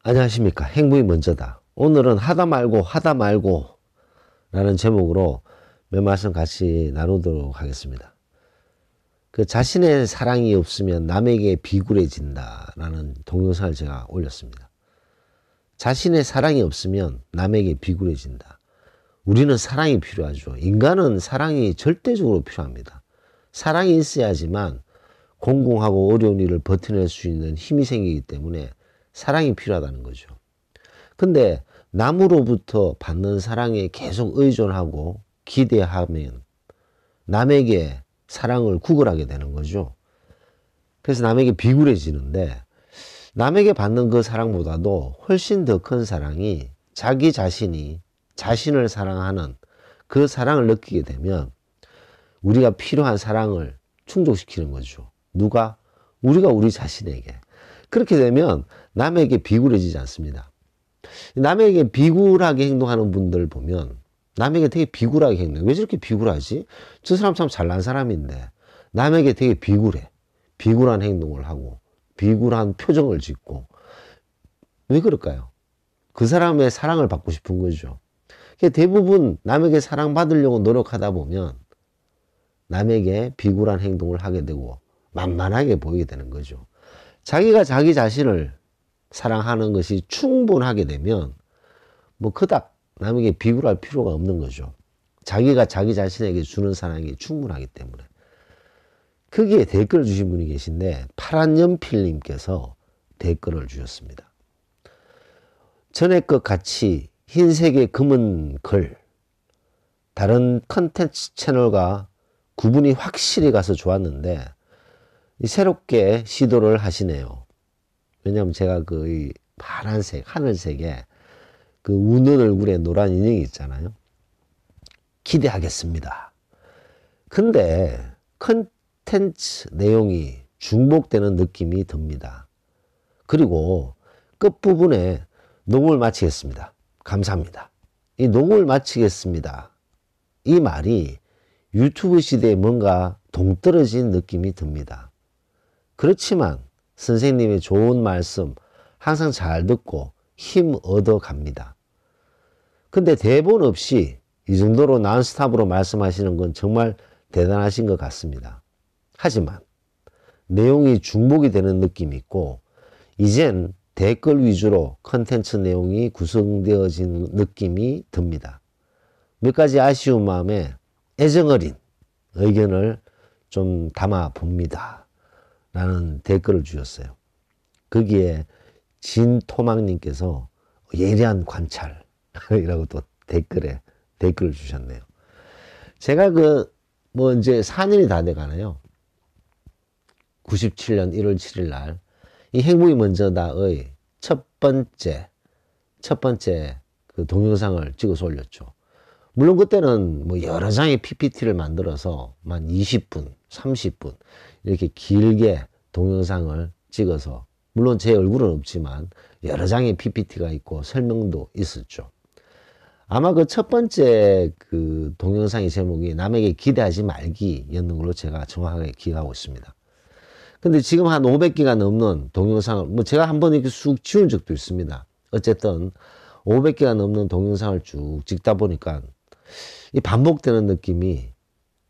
안녕하십니까. 행복이 먼저다. 오늘은 하다 말고 라는 제목으로 몇 말씀 같이 나누도록 하겠습니다. 그 자신의 사랑이 없으면 남에게 비굴해진다 라는 동영상을 제가 올렸습니다. 자신의 사랑이 없으면 남에게 비굴해진다. 우리는 사랑이 필요하죠. 인간은 사랑이 절대적으로 필요합니다. 사랑이 있어야지만 공공하고 어려운 일을 버텨낼 수 있는 힘이 생기기 때문에 사랑이 필요하다는 거죠. 근데 남으로부터 받는 사랑에 계속 의존하고 기대하면 남에게 사랑을 구걸하게 되는 거죠. 그래서 남에게 비굴해지는데, 남에게 받는 그 사랑보다도 훨씬 더 큰 사랑이 자기 자신이 자신을 사랑하는 그 사랑을 느끼게 되면 우리가 필요한 사랑을 충족시키는 거죠. 누가? 우리가 우리 자신에게. 그렇게 되면 남에게 비굴해지지 않습니다. 남에게 비굴하게 행동하는 분들 보면 남에게 되게 비굴하게 행동해. 왜 저렇게 비굴하지? 저 사람 참 잘난 사람인데 남에게 되게 비굴해. 비굴한 행동을 하고 비굴한 표정을 짓고. 왜 그럴까요? 그 사람의 사랑을 받고 싶은 거죠. 대부분 남에게 사랑받으려고 노력하다 보면 남에게 비굴한 행동을 하게 되고 만만하게 보이게 되는 거죠. 자기가 자기 자신을 사랑하는 것이 충분하게 되면 뭐 그닥 남에게 비굴할 필요가 없는 거죠. 자기가 자기 자신에게 주는 사랑이 충분하기 때문에. 거기에 댓글을 주신 분이 계신데 파란연필님께서 댓글을 주셨습니다. 전에 것 같이 흰색의 검은 글, 다른 컨텐츠 채널과 구분이 확실히 가서 좋았는데 새롭게 시도를 하시네요. 왜냐하면 제가 그 파란색, 하늘색에 그 우는 얼굴에 노란 인형이 있잖아요. 기대하겠습니다. 근데 컨텐츠 내용이 중복되는 느낌이 듭니다. 그리고 끝부분에 녹음을 마치겠습니다. 감사합니다. 이 녹음을 마치겠습니다. 이 말이 유튜브 시대에 뭔가 동떨어진 느낌이 듭니다. 그렇지만 선생님의 좋은 말씀 항상 잘 듣고 힘 얻어 갑니다. 근데 대본 없이 이 정도로 난스탑으로 말씀하시는 건 정말 대단하신 것 같습니다. 하지만 내용이 중복이 되는 느낌이 있고 이젠 댓글 위주로 컨텐츠 내용이 구성되어진 느낌이 듭니다. 몇 가지 아쉬운 마음에 애정어린 의견을 좀 담아 봅니다. 라는 댓글을 주셨어요. 거기에 진토막님께서 예리한 관찰이라고 또 댓글을 주셨네요. 제가 뭐 이제 4년이 다 돼 가나요? 97년 1월 7일 날 이 행복이 먼저다의 첫 번째 그 동영상을 찍어서 올렸죠. 물론 그때는 뭐 여러 장의 PPT를 만들어서 만 20분, 30분 이렇게 길게 동영상을 찍어서, 물론 제 얼굴은 없지만 여러 장의 PPT가 있고 설명도 있었죠. 아마 그 첫 번째 그 동영상의 제목이 남에게 기대하지 말기였는 걸로 제가 정확하게 기억하고 있습니다. 근데 지금 한 500개가 넘는 동영상을 뭐 제가 한번 이렇게 쑥 지운 적도 있습니다. 어쨌든 500개가 넘는 동영상을 쭉 찍다 보니까 이 반복되는 느낌이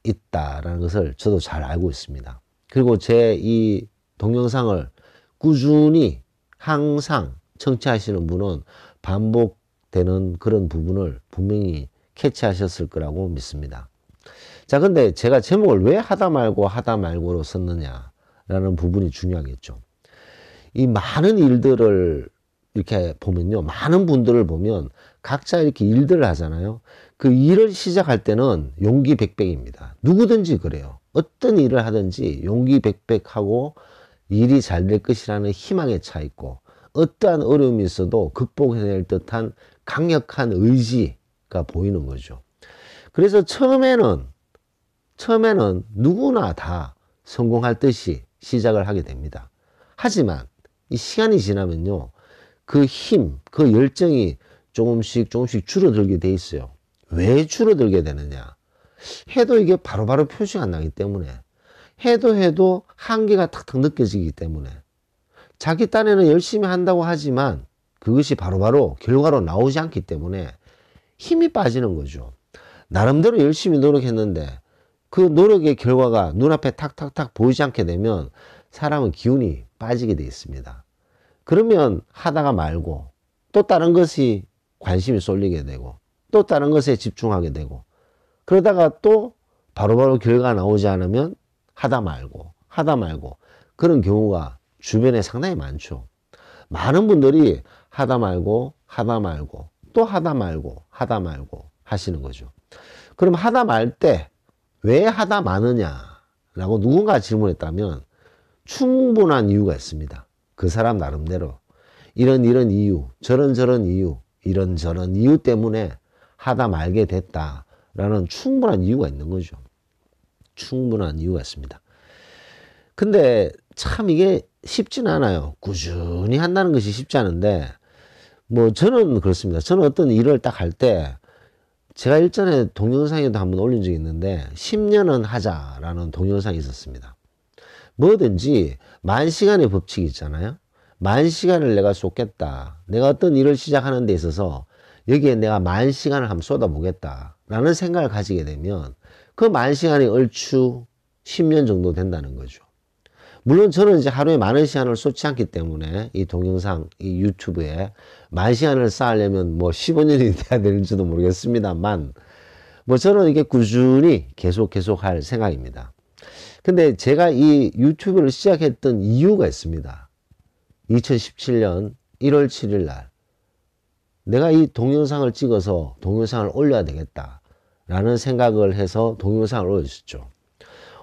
있다라는 것을 저도 잘 알고 있습니다. 그리고 제 이 동영상을 꾸준히 항상 청취하시는 분은 반복되는 그런 부분을 분명히 캐치하셨을 거라고 믿습니다. 자, 근데 제가 제목을 왜 하다 말고로 썼느냐라는 부분이 중요하겠죠. 이 많은 일들을 이렇게 보면요, 많은 분들을 보면 각자 이렇게 일들을 하잖아요. 그 일을 시작할 때는 용기 백백입니다. 누구든지 그래요. 어떤 일을 하든지 용기 백백하고 일이 잘 될 것이라는 희망에 차 있고, 어떠한 어려움이 있어도 극복해낼 듯한 강력한 의지가 보이는 거죠. 그래서 처음에는 누구나 다 성공할 듯이 시작을 하게 됩니다. 하지만 이 시간이 지나면요, 그 힘, 그 열정이 조금씩 줄어들게 돼 있어요. 왜 줄어들게 되느냐? 해도 이게 바로바로 표시가 안 나기 때문에, 해도 한계가 탁탁 느껴지기 때문에, 자기 딴에는 열심히 한다고 하지만 그것이 바로바로 결과로 나오지 않기 때문에 힘이 빠지는 거죠. 나름대로 열심히 노력했는데 그 노력의 결과가 눈앞에 탁탁탁 보이지 않게 되면 사람은 기운이 빠지게 돼 있습니다. 그러면 하다가 말고 또 다른 것이 관심이 쏠리게 되고 또 다른 것에 집중하게 되고 그러다가 또 바로바로 결과가 나오지 않으면 하다 말고 그런 경우가 주변에 상당히 많죠. 많은 분들이 하다 말고 또 하다 말고 하시는 거죠. 그럼 하다 말 때 왜 하다 마느냐라고 누군가 질문했다면 충분한 이유가 있습니다. 그 사람 나름대로 이런 이유, 저런 이유, 이런저런 이유 때문에 하다 말게 됐다라는 충분한 이유가 있는 거죠. 충분한 이유가 있습니다. 근데 참 이게 쉽지는 않아요. 꾸준히 한다는 것이 쉽지 않은데 뭐 저는 그렇습니다. 저는 어떤 일을 딱 할 때 제가 일전에 동영상에도 한번 올린 적이 있는데 10년은 하자라는 동영상이 있었습니다. 뭐든지 만시간의 법칙이 있잖아요. 만시간을 내가 쏟겠다. 내가 어떤 일을 시작하는 데 있어서 여기에 내가 만시간을 한번 쏟아보겠다라는 생각을 가지게 되면 그 만시간이 얼추 10년 정도 된다는 거죠. 물론 저는 이제 하루에 많은 시간을 쏟지 않기 때문에 이 동영상, 이 유튜브에 만 시간을 쌓으려면 뭐 15년이 돼야 되는지도 모르겠습니다만 뭐 저는 이게 꾸준히 계속 할 생각입니다. 근데 제가 이 유튜브를 시작했던 이유가 있습니다. 2017년 1월 7일 날 내가 이 동영상을 찍어서 동영상을 올려야 되겠다라는 생각을 해서 동영상을 올렸죠.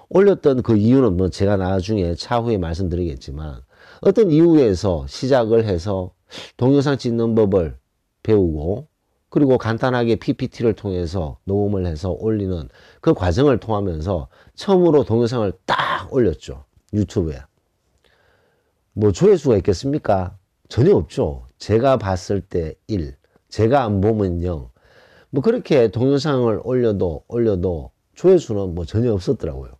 올렸던 그 이유는 뭐 제가 나중에 차후에 말씀드리겠지만 어떤 이유에서 시작을 해서 동영상 찍는 법을 배우고 그리고 간단하게 PPT를 통해서 녹음을 해서 올리는 그 과정을 통하면서 처음으로 동영상을 딱 올렸죠. 유튜브에. 뭐 조회수가 있겠습니까? 전혀 없죠. 제가 봤을 때 1, 제가 안 보면 0. 뭐 그렇게 동영상을 올려도 조회수는 뭐 전혀 없었더라고요.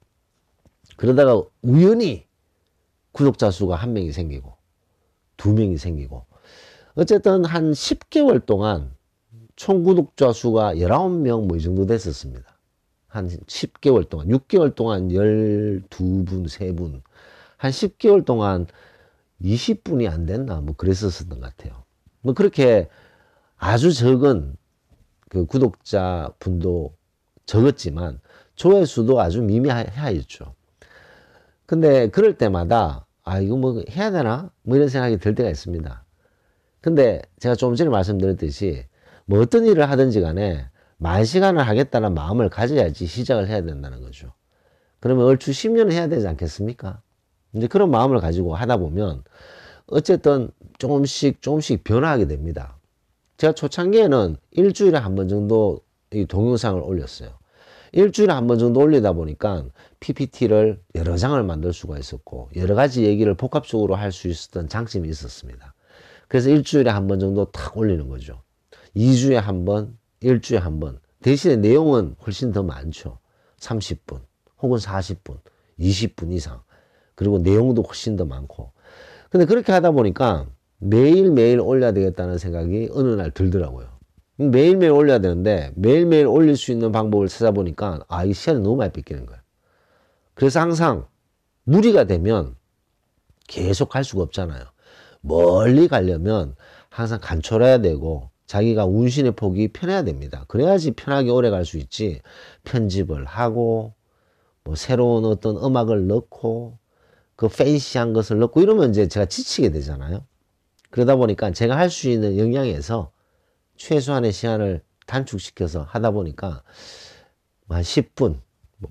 그러다가 우연히 구독자 수가 1명이 생기고 2명이 생기고 어쨌든 한 10개월 동안 총 구독자 수가 19명 뭐 이 정도 됐었습니다. 한 10개월 동안 6개월 동안 12분 3분 한 10개월 동안 20분이 안 됐나 뭐 그랬었던 것 같아요. 뭐 그렇게 아주 적은 그 구독자 분도 적었지만 조회수도 아주 미미하였죠. 근데 그럴 때마다 아 이거 뭐 해야 되나 뭐 이런 생각이 들 때가 있습니다. 근데 제가 좀 전에 말씀드렸듯이 뭐 어떤 일을 하든지 간에 만 시간을 하겠다는 마음을 가져야지 시작을 해야 된다는 거죠. 그러면 얼추 10년을 해야 되지 않겠습니까? 이제 그런 마음을 가지고 하다 보면 어쨌든 조금씩 변화하게 됩니다. 제가 초창기에는 일주일에 한 번 정도 이 동영상을 올렸어요. 일주일에 한 번 정도 올리다 보니까 PPT를 여러 장을 만들 수가 있었고 여러 가지 얘기를 복합적으로 할 수 있었던 장점이 있었습니다. 그래서 일주일에 한 번 정도 탁 올리는 거죠. 2주에 한 번, 일주일에 한 번. 대신에 내용은 훨씬 더 많죠. 30분 혹은 40분, 20분 이상. 그리고 내용도 훨씬 더 많고. 근데 그렇게 하다 보니까 매일매일 올려야 되겠다는 생각이 어느 날 들더라고요. 매일매일 올려야 되는데 매일매일 올릴 수 있는 방법을 찾아보니까 이 시간이 너무 많이 뺏기는 거예요. 그래서 항상 무리가 되면 계속 할 수가 없잖아요. 멀리 가려면 항상 간촐해야 되고 자기가 운신의 폭이 편해야 됩니다. 그래야지 편하게 오래 갈 수 있지. 편집을 하고 뭐 새로운 어떤 음악을 넣고 그 팬시한 것을 넣고 이러면 이제 제가 지치게 되잖아요. 그러다 보니까 제가 할 수 있는 영역에서 최소한의 시간을 단축시켜서 하다 보니까 한 10분,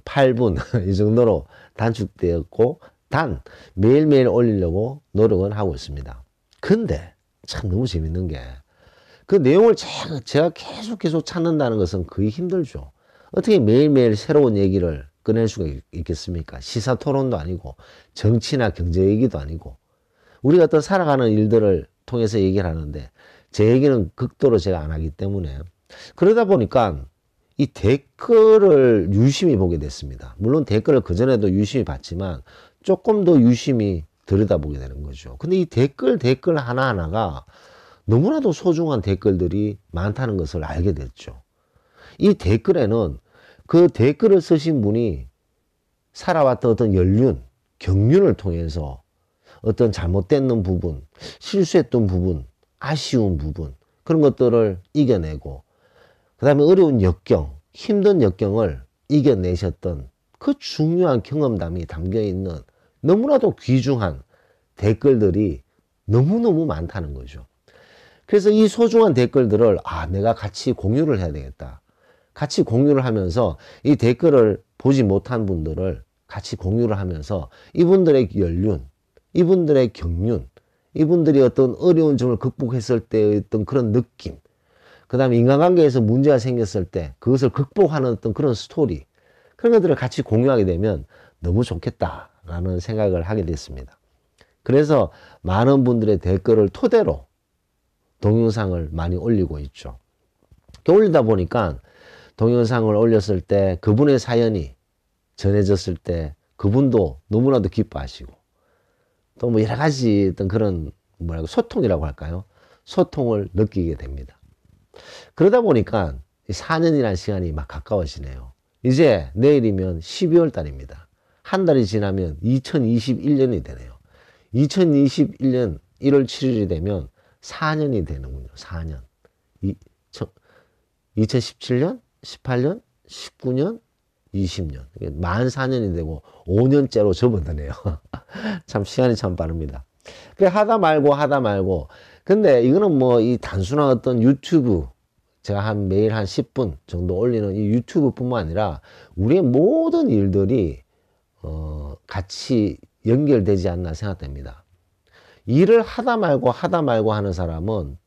8분 이 정도로 단축되었고 단 매일매일 올리려고 노력은 하고 있습니다. 근데 참 너무 재밌는 게 그 내용을 제가 계속 찾는다는 것은 거의 힘들죠. 어떻게 매일매일 새로운 얘기를 꺼낼 수가 있겠습니까? 시사 토론도 아니고 정치나 경제 얘기도 아니고 우리가 또 살아가는 일들을 통해서 얘기를 하는데 제 얘기는 극도로 제가 안 하기 때문에 그러다 보니까 이 댓글을 유심히 보게 됐습니다. 물론 댓글을 그전에도 유심히 봤지만 조금 더 유심히 들여다보게 되는 거죠. 근데 이 댓글 하나하나가 너무나도 소중한 댓글들이 많다는 것을 알게 됐죠. 이 댓글에는 그 댓글을 쓰신 분이 살아왔던 어떤 연륜, 경륜을 통해서 어떤 잘못된 부분, 실수했던 부분, 아쉬운 부분, 그런 것들을 이겨내고, 그 다음에 어려운 역경, 힘든 역경을 이겨내셨던 그 중요한 경험담이 담겨있는 너무나도 귀중한 댓글들이 너무너무 많다는 거죠. 그래서 이 소중한 댓글들을 내가 같이 공유를 해야 되겠다. 같이 공유를 하면서 이 댓글을 보지 못한 분들을 같이 공유를 하면서 이분들의 연륜, 이분들의 경륜, 이분들이 어떤 어려운 점을 극복했을 때의 어떤 그런 느낌, 그 다음에 인간관계에서 문제가 생겼을 때 그것을 극복하는 어떤 그런 스토리, 그런 것들을 같이 공유하게 되면 너무 좋겠다라는 생각을 하게 됐습니다. 그래서 많은 분들의 댓글을 토대로 동영상을 많이 올리고 있죠. 올리다 보니까 동영상을 올렸을 때 그분의 사연이 전해졌을 때 그분도 너무나도 기뻐하시고, 또 뭐 여러 가지 어떤 그런 소통이라고 할까요? 소통을 느끼게 됩니다. 그러다 보니까 4년이라는 시간이 막 가까워지네요. 이제 내일이면 12월 달입니다. 한 달이 지나면 2021년이 되네요. 2021년 1월 7일이 되면 4년이 되는군요. 4년. 2017년, 18년, 19년, 20년. 만 4년이 되고 5년째로 접어드네요. 참 시간이 참 빠릅니다. 그래 하다 말고. 근데 이거는 뭐 이 단순한 어떤 유튜브, 제가 한 매일 한 10분 정도 올리는 이 유튜브뿐만 아니라 우리의 모든 일들이 같이 연결되지 않나 생각됩니다. 일을 하다 말고 하는 사람은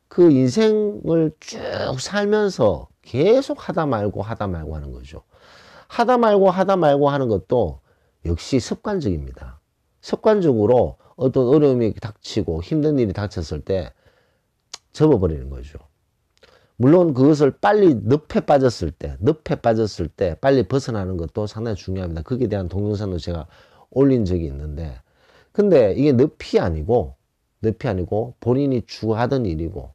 그 인생을 쭉 살면서 계속 하다 말고 하는 거죠. 하다 말고 하는 것도 역시 습관적입니다. 습관적으로 어떤 어려움이 닥치고 힘든 일이 닥쳤을 때 접어버리는 거죠. 물론 그것을 빨리 늪에 빠졌을 때 빨리 벗어나는 것도 상당히 중요합니다. 거기에 대한 동영상도 제가 올린 적이 있는데, 근데 이게 늪이 아니고 본인이 추구하던 일이고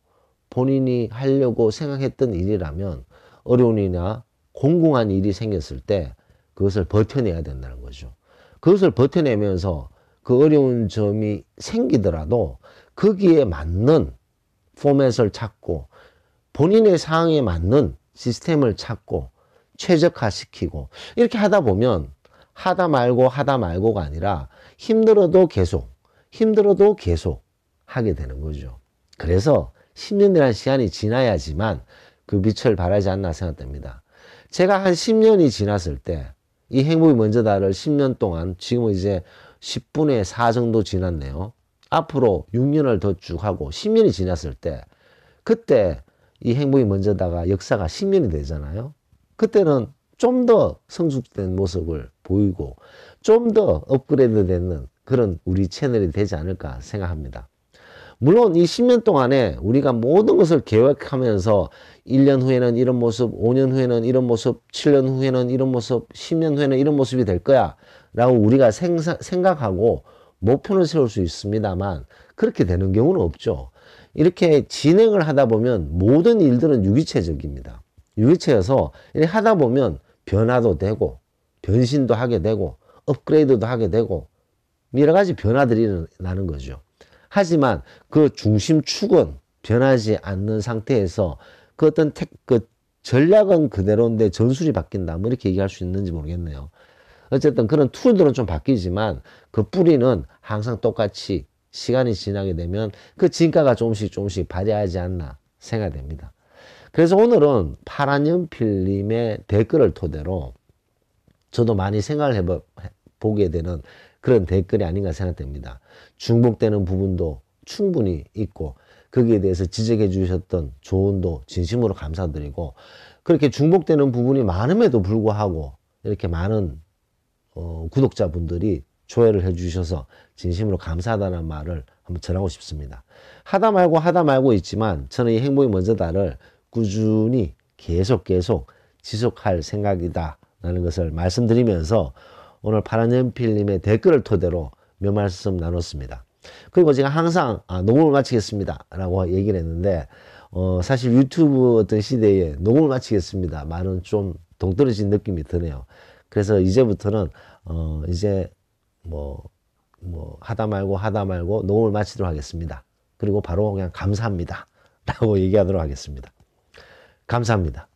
본인이 하려고 생각했던 일이라면 어려운 일이나 공공한 일이 생겼을 때 그것을 버텨내야 된다는 거죠. 그것을 버텨내면서 그 어려운 점이 생기더라도 거기에 맞는 포맷을 찾고 본인의 상황에 맞는 시스템을 찾고 최적화시키고 이렇게 하다 보면 하다 말고가 아니라 힘들어도 계속 하게 되는 거죠. 그래서 10년이라는 시간이 지나야지만 그 빛을 발하지 않나 생각됩니다. 제가 한 10년이 지났을 때 이 행복이 먼저다를 10년 동안, 지금은 이제 10분의 4 정도 지났네요. 앞으로 6년을 더 쭉 하고 10년이 지났을 때, 그때 이 행복이 먼저다가 역사가 10년이 되잖아요. 그때는 좀 더 성숙된 모습을 보이고 좀 더 업그레이드 되는 그런 우리 채널이 되지 않을까 생각합니다. 물론 이 10년 동안에 우리가 모든 것을 계획하면서 1년 후에는 이런 모습, 5년 후에는 이런 모습, 7년 후에는 이런 모습, 10년 후에는 이런 모습이 될 거야 라고 우리가 생각하고 목표는 세울 수 있습니다만 그렇게 되는 경우는 없죠. 이렇게 진행을 하다 보면 모든 일들은 유기체적입니다. 유기체여서 이렇게 하다 보면 변화도 되고 변신도 하게 되고 업그레이드도 하게 되고 여러 가지 변화들이 나는 거죠. 하지만 그 중심축은 변하지 않는 상태에서 그 어떤 그 전략은 그대로인데 전술이 바뀐다. 뭐 이렇게 얘기할 수 있는지 모르겠네요. 어쨌든 그런 툴들은 좀 바뀌지만 그 뿌리는 항상 똑같이 시간이 지나게 되면 그 진가가 조금씩 발휘하지 않나 생각됩니다. 그래서 오늘은 파란 연필님의 댓글을 토대로 저도 많이 생각을 해보게 되는 그런 댓글이 아닌가 생각됩니다. 중복되는 부분도 충분히 있고 거기에 대해서 지적해 주셨던 조언도 진심으로 감사드리고, 그렇게 중복되는 부분이 많음에도 불구하고 이렇게 많은 구독자분들이 조회를 해 주셔서 진심으로 감사하다는 말을 한번 전하고 싶습니다. 하다 말고 있지만 저는 이 행복이 먼저다를 꾸준히 계속 지속할 생각이다 라는 것을 말씀드리면서 오늘 파란연필님의 댓글을 토대로 몇 말씀 나눴습니다. 그리고 제가 항상 녹음을 마치겠습니다 라고 얘기를 했는데 사실 유튜브 어떤 시대에 녹음을 마치겠습니다 말은 좀 동떨어진 느낌이 드네요. 그래서 이제부터는 이제 뭐 하다 말고 녹음을 마치도록 하겠습니다. 그리고 바로 그냥 감사합니다 라고 얘기하도록 하겠습니다. 감사합니다.